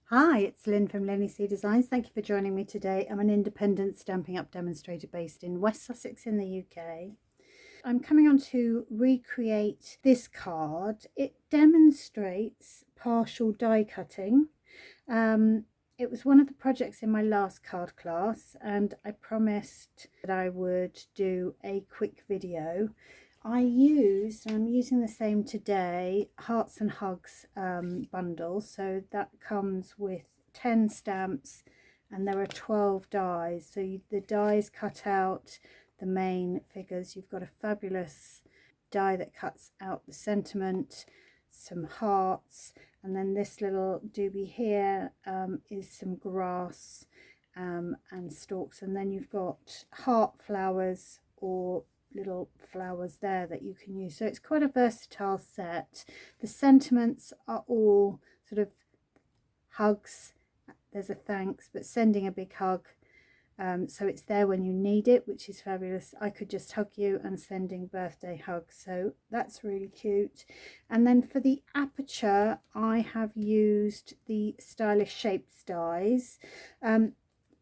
Hi, it's Lynn from LynnieCDesigns. Thank you for joining me today. I'm an independent Stampin' Up demonstrator based in West Sussex in the UK. I'm coming on to recreate this card. It demonstrates partial die cutting. It was one of the projects in my last card class, and I promised that I would do a quick video. I'm using the same today, Hearts and Hugs bundle. So that comes with 10 stamps and there are 12 dies. So the dies cut out the main figures. You've got a fabulous die that cuts out the sentiment, some hearts, and then this little doobie here is some grass and stalks, and then you've got heart flowers or little flowers there that you can use. So it's quite a versatile set. The sentiments are all sort of hugs, there's a thanks, but sending a big hug. So it's there when you need it, which is fabulous. I could just hug you and sending birthday hugs, so that's really cute. And then for the aperture, I have used the Stylish Shapes dies.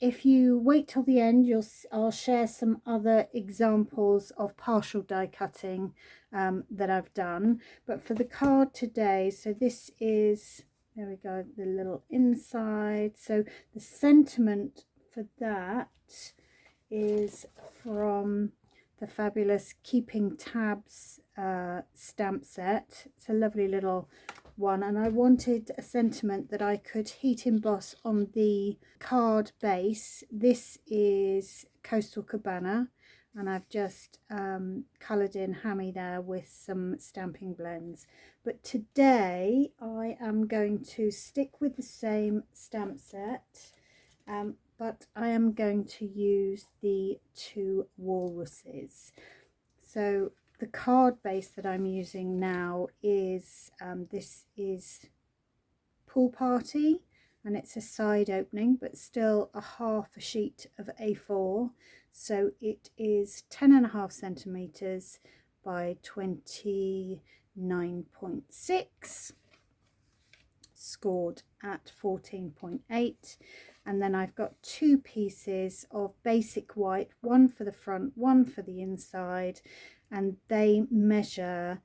If you wait till the end, I'll share some other examples of partial die cutting that I've done. But for the card today, so this is, there we go, the little inside. So the sentiment for that is from the fabulous Keeping Tabs stamp set. It's a lovely little one, and I wanted a sentiment that I could heat emboss on the card base. This is Coastal Cabana, and I've just coloured in Hammy there with some stamping blends. But today I am going to stick with the same stamp set, but I am going to use the two walruses. So the card base that I'm using now is this is Pool Party, and it's a side opening but still a half a sheet of A4, so it is 10.5 centimeters by 29.6, scored at 14.8. And then I've got two pieces of basic white, one for the front, one for the inside, and they measure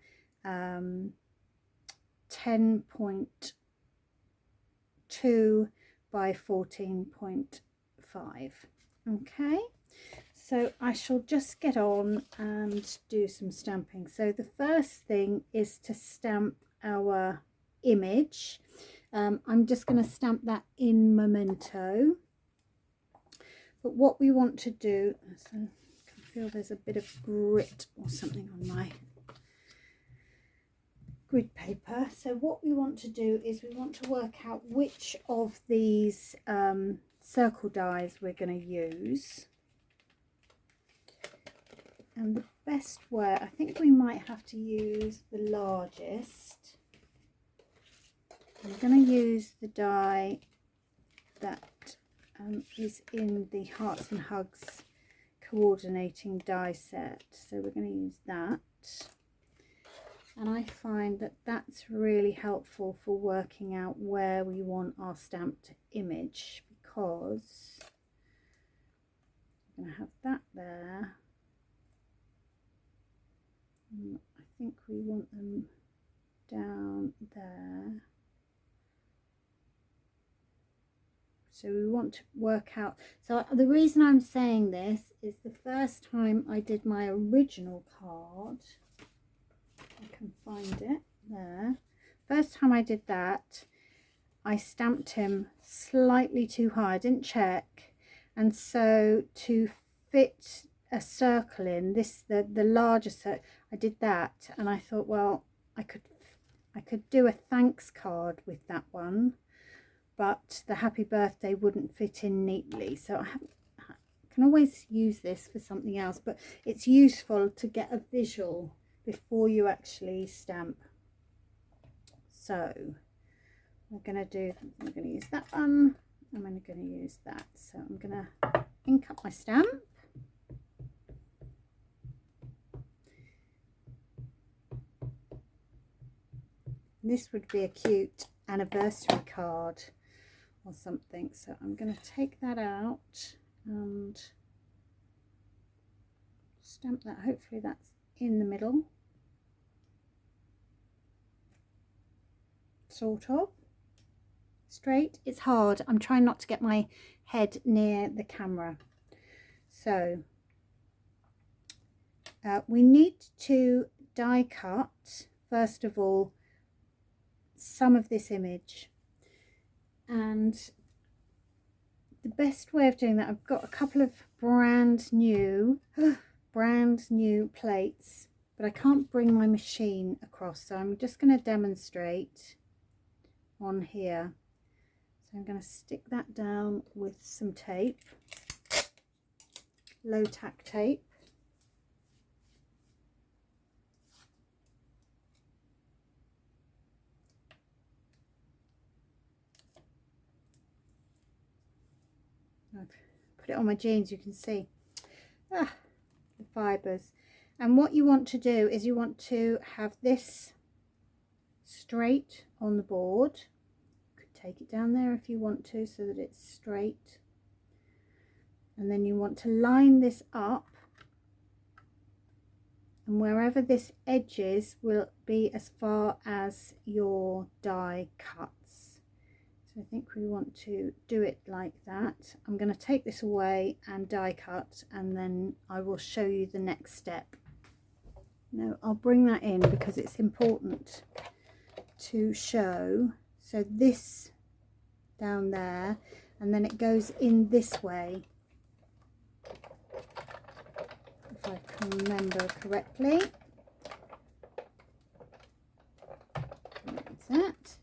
10.2 by 14.5. Okay, so I shall just get on and do some stamping. So the first thing is to stamp our image. I'm just going to stamp that in Memento. But what we want to do, so I can feel there's a bit of grit or something on my grid paper. So what we want to do is we want to work out which of these circle dies we're going to use. And the best way, I think we might have to use the largest. I'm going to use the die that is in the Hearts and Hugs coordinating die set. So we're going to use that. And I find that that's really helpful for working out where we want our stamped image, because I'm going to have that there. And I think we want them down there. So we want to work out, so the reason I'm saying this is the first time I did my original card, I can find it there, first time I did that, I stamped him slightly too high, I didn't check, and so to fit a circle in, this the larger circle, I did that, and I thought, well, I could do a thanks card with that one, but the happy birthday wouldn't fit in neatly. So I can always use this for something else, but it's useful to get a visual before you actually stamp. So we're going to use that one, I'm going to use that. So I'm going to ink up my stamp. This would be a cute anniversary card or something. So I'm going to take that out and stamp that. Hopefully that's in the middle, sort of straight. It's hard. I'm trying not to get my head near the camera. So we need to die cut first of all some of this image, and the best way of doing that, I've got a couple of brand new plates, but I can't bring my machine across, so I'm just going to demonstrate on here. So I'm going to stick that down with some tape, low tack tape. I've put it on my jeans, you can see the fibres. And what you want to do is you want to have this straight on the board. You could take it down there if you want to, so that it's straight. And then you want to line this up, and wherever this edge is will be as far as your die cuts. So I think we want to do it like that. I'm going to take this away and die cut, and then I will show you the next step. Now I'll bring that in because it's important to show. So this down there, and then it goes in this way, if I can remember correctly. That's that.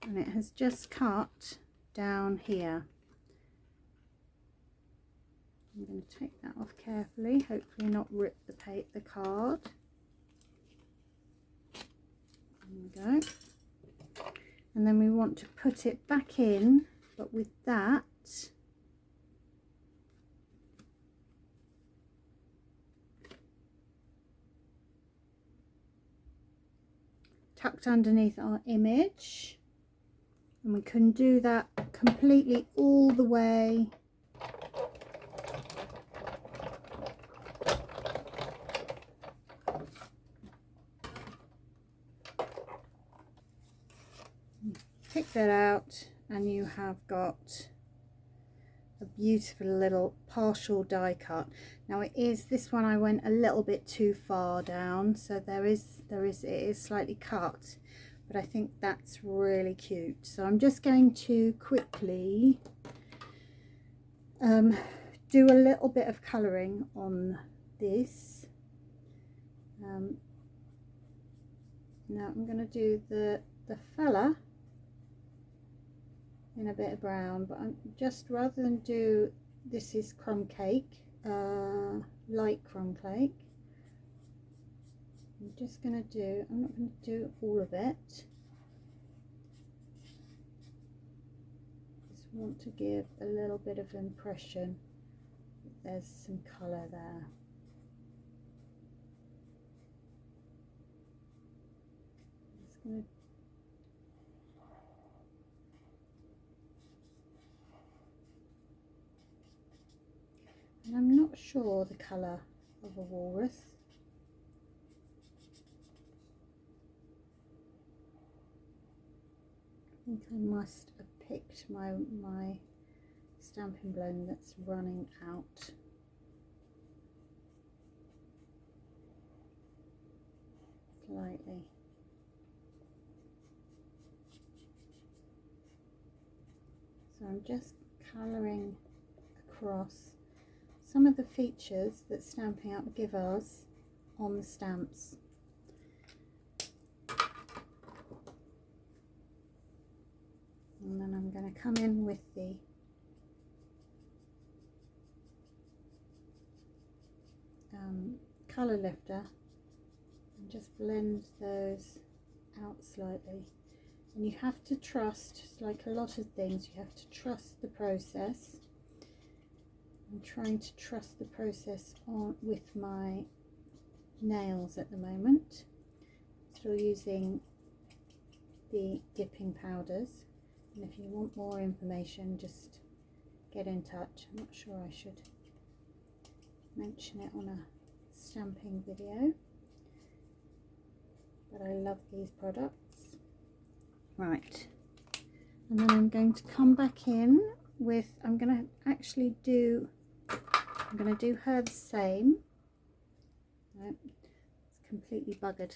And it has just cut down here. I'm going to take that off carefully, hopefully not rip the card. There we go. And then we want to put it back in, but with that tucked underneath our image. And we can do that completely all the way pick that out, and you have got a beautiful little partial die cut. Now it is, this one I went a little bit too far down, so it is slightly cut, but I think that's really cute. So I'm just going to quickly do a little bit of colouring on this. Now I'm going to do the fella in a bit of brown, but I'm just, rather than do, this is crumb cake, light crumb cake, I'm just going to do, I'm not going to do all of it, just want to give a little bit of impression that there's some colour there. Just going to and I'm not sure the colour of a walrus. I think I must have picked my Stampin' Blend that's running out. Slightly. So I'm just colouring across some of the features that Stampin' Up give us on the stamps. And then I'm going to come in with the colour lifter and just blend those out slightly. And you have to trust, like a lot of things, you have to trust the process. I'm trying to trust the process on with my nails at the moment. Still using the dipping powders, and if you want more information, just get in touch. I'm not sure I should mention it on a stamping video, but I love these products. Right, and then I'm going to come back in with, I'm going to do her the same. No, it's completely buggered.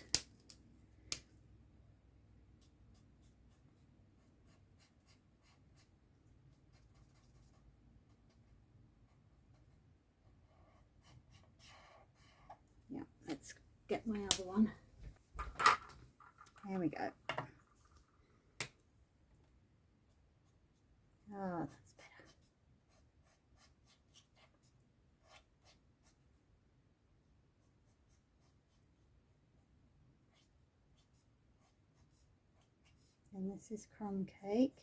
Yeah, let's get my other one. There we go. Ah, that's better. And this is crumb cake.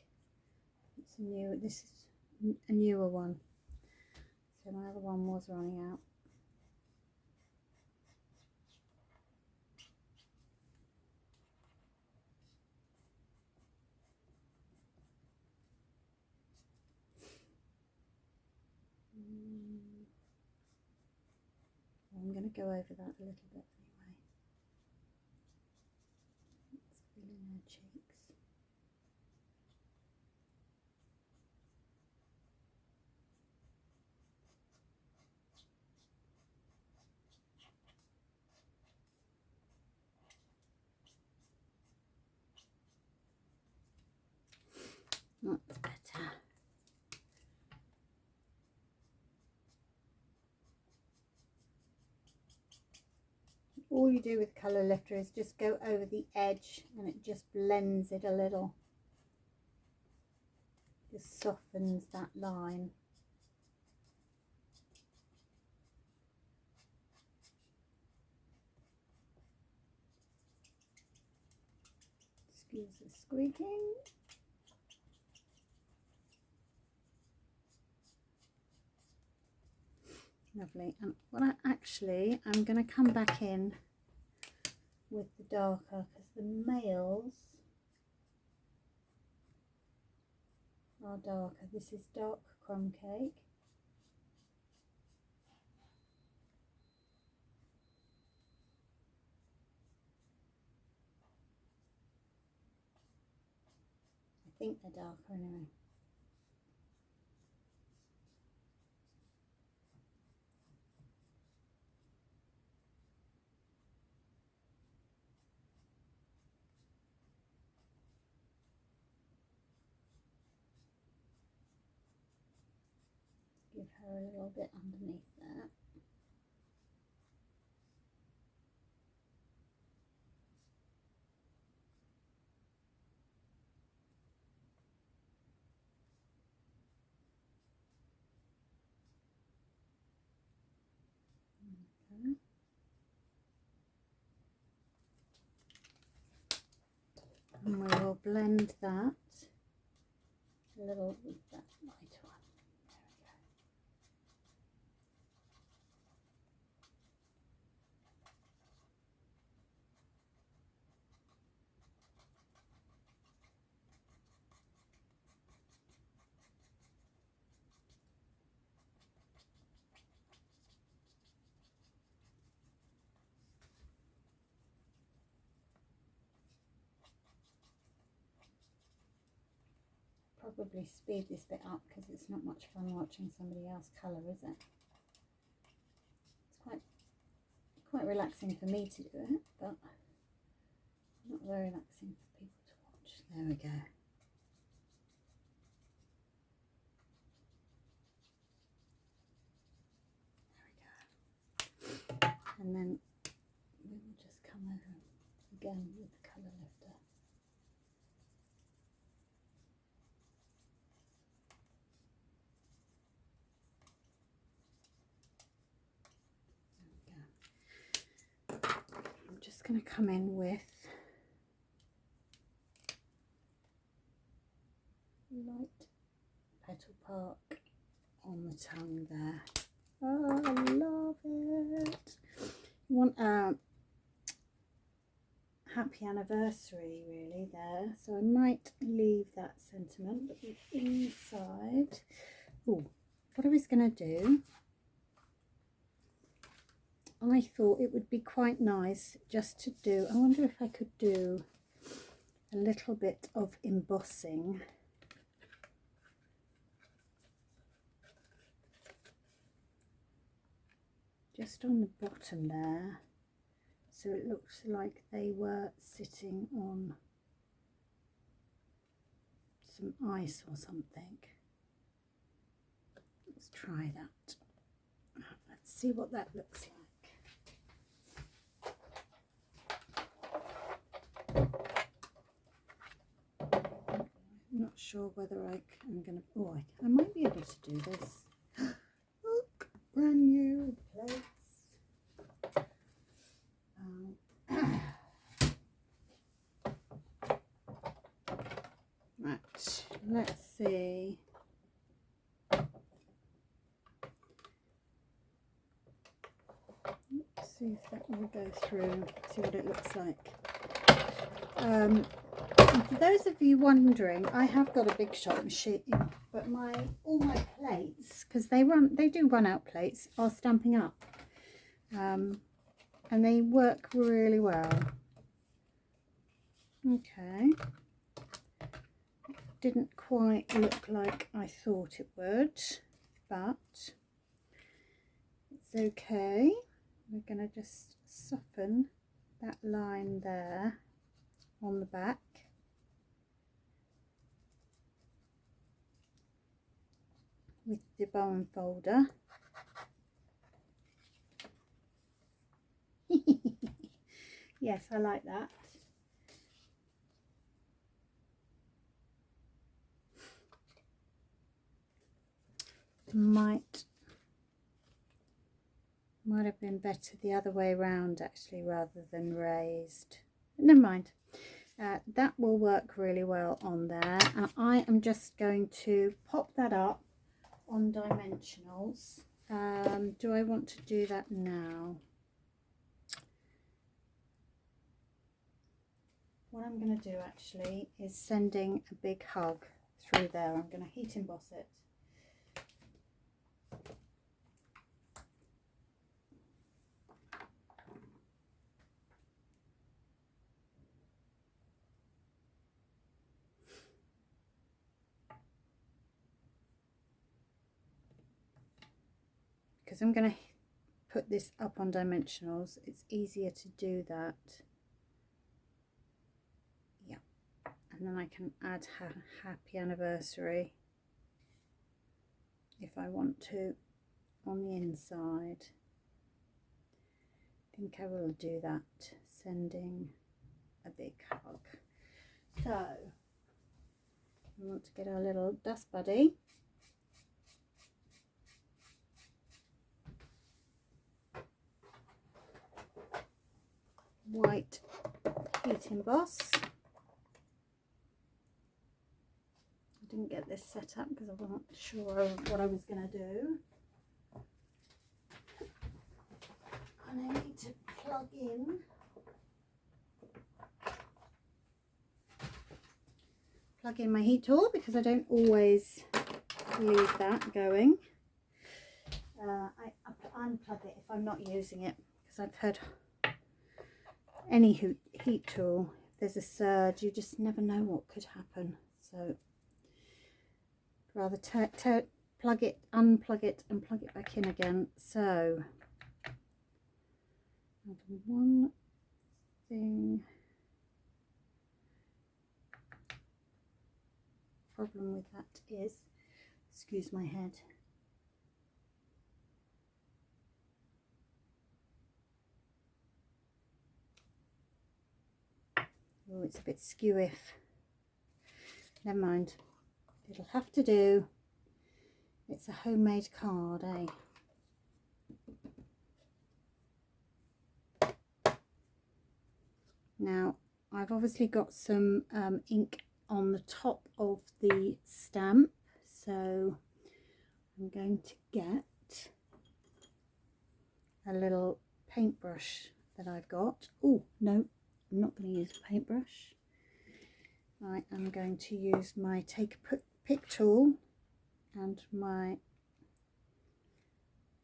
It's a new, this is a newer one. So my other one was running out. I'm going to go over that a little bit anyway. It's filling her cheeks. That's better. All you do with colour lifter is just go over the edge and it just blends it a little. Just softens that line. Excuse the squeaking. Lovely. And what I'm going to come back in with the darker, because the males are darker. This is dark crumb cake. I think they're darker anyway. Give her a little bit underneath that. Okay. And we will blend that a little with that light one. Probably speed this bit up because it's not much fun watching somebody else colour, is it? It's quite relaxing for me to do it, but not very relaxing for people to watch. There we go. There we go. And then we will just come over again with the colour lifter. I'm just going to come in with light Petal Park on the tongue there. Oh, I love it. want a happy anniversary really there, so I might leave that sentiment, but the inside, oh, what I was going to do, I thought it would be quite nice just to do, I wonder if I could do a little bit of embossing just on the bottom there, so it looks like they were sitting on some ice or something. Let's try that. Let's see what that looks like. I'm not sure whether I'm going to, oh, I might be able to do this. Look, brand new plates. Right, let's see. Let's see if that will go through, see what it looks like. For those of you wondering, I have got a big shot machine, but all my plates, because they do run out plates, are Stampin' Up, and they work really well. Okay, didn't quite look like I thought it would, but it's okay. We're going to just soften that line there on the back. With the bone folder. Yes, I like that. Might have been better the other way around actually, rather than raised. Never mind. That will work really well on there, and I am just going to pop that up on dimensionals. Do I want to do that now? What I'm going to do actually is sending a big hug through there. I'm going to heat emboss it. Because I'm going to put this up on dimensionals, it's easier to do that. Yeah, and then I can add happy anniversary if I want to on the inside. I think I will do that, sending a big hug. So we want to get our little dust buddy. White heat emboss. I didn't get this set up because I wasn't sure what I was going to do. And I need to plug in my heat tool because I don't always leave that going. I unplug it if I'm not using it, because I've heard any heat tool, if there's a surge, you just never know what could happen. So rather plug it, unplug it, and plug it back in again. So one thing, problem with that is, excuse my head, oh, it's a bit skewy. Never mind, it'll have to do. It's a homemade card, eh? Now I've obviously got some ink on the top of the stamp, so I'm going to get a little paintbrush that I've got. Oh no, I'm not going to use a paintbrush. I am going to use my take a pick tool and my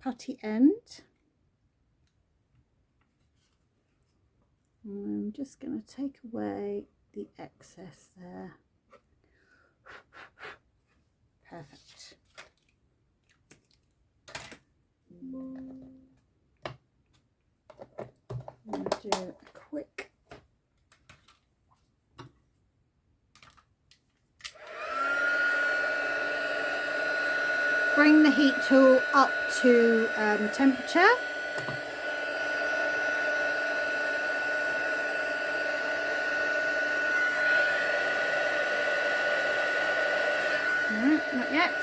putty end. I'm just going to take away the excess there. Perfect. I'm going to do a quick bring the heat tool up to temperature. No, not yet.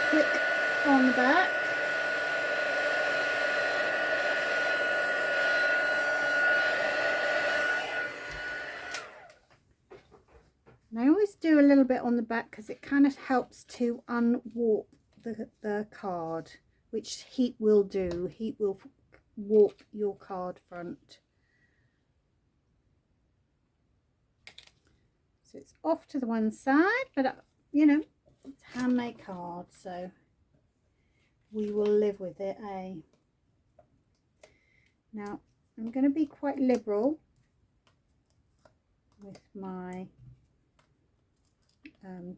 Click on the back. And I always do a little bit on the back because it kind of helps to unwarp the card, which heat will do. Heat will warp your card front. So it's off to the one side, but you know, it's a handmade card, so we will live with it, eh? Now I'm going to be quite liberal with my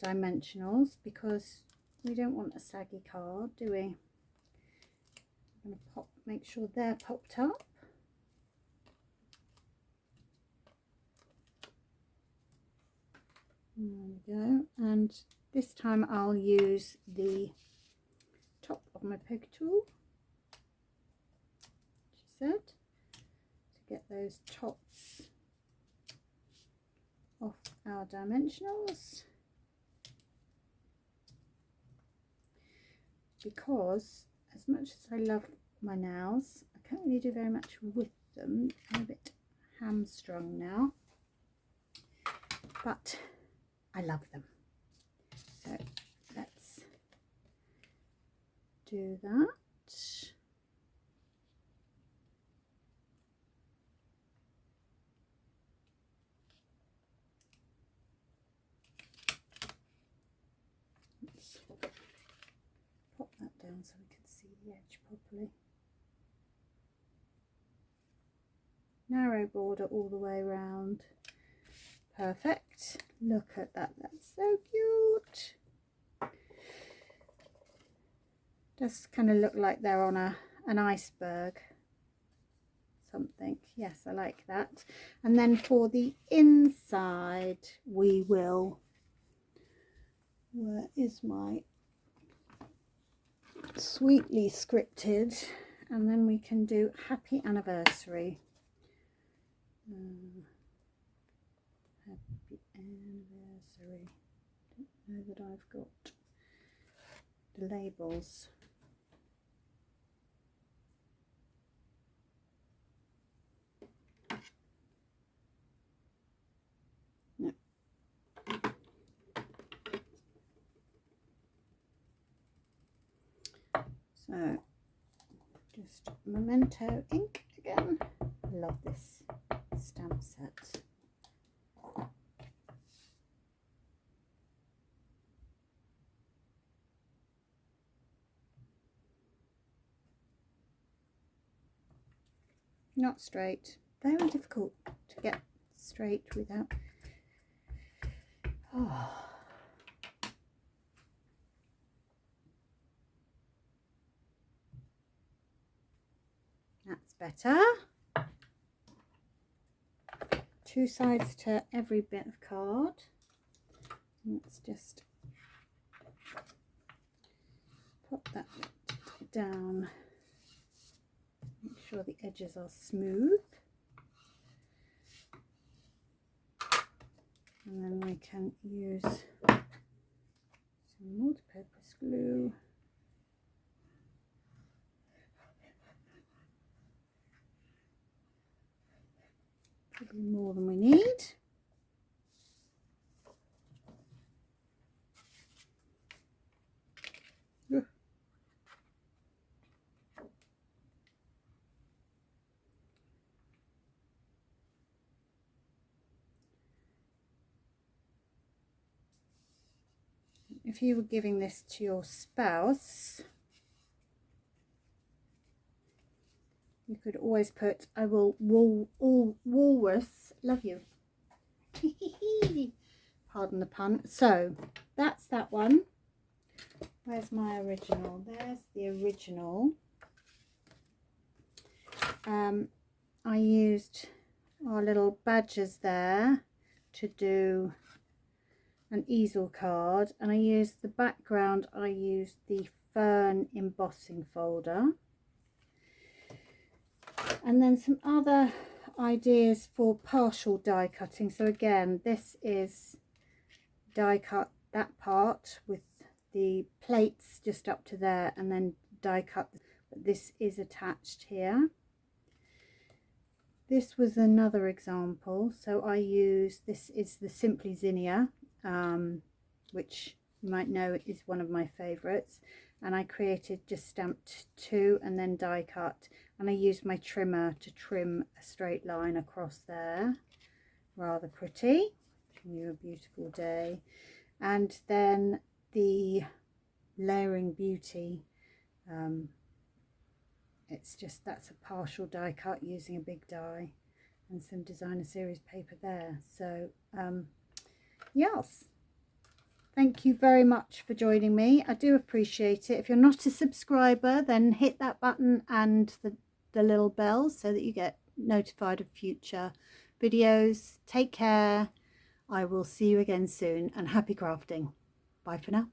dimensionals because we don't want a saggy card, do we? I'm going to make sure they're popped up. There we go. And this time I'll use the top of my poker tool, she said, to get those tops off our dimensionals. Because as much as I love my nails, I can't really do very much with them. I'm a bit hamstrung now, but I love them. So let's do that. Let's pop that down so we can see the edge properly. Narrow border all the way around. Perfect. Look at that, that's so cute. Does kind of look like they're on an iceberg something. Yes, I like that. And then for the inside we will, where is my sweetly scripted, and then we can do happy anniversary. Happy anniversary. Don't know that I've got the labels. No. So just Memento ink again. I love this stamp set. Not straight. Very difficult to get straight without. Oh. That's better. Two sides to every bit of card. Let's just pop that bit down. Make sure the edges are smooth. And then we can use some multi-purpose glue. Put Probably more than we need. If you were giving this to your spouse, you could always put, I will walrus love you. Pardon the pun. So that's that one. Where's my original? There's the original. I used our little badgers there to do an easel card, and I used the background, I used the fern embossing folder, and then some other ideas for partial die cutting. So again, this is die cut that part with the plates just up to there, and then die cut, but this is attached here. This was another example. So I use, this is the Simply Zinnia, which you might know is one of my favorites, and I created, just stamped 2 and then die cut, and I used my trimmer to trim a straight line across there. Rather pretty. Giving you a beautiful day. And then the Layering Beauty, it's just, that's a partial die cut using a big die and some designer series paper there. So yes, thank you very much for joining me. I do appreciate it. If you're not a subscriber, then hit that button and the little bell so that you get notified of future videos. Take care. I will see you again soon, and happy crafting. Bye for now.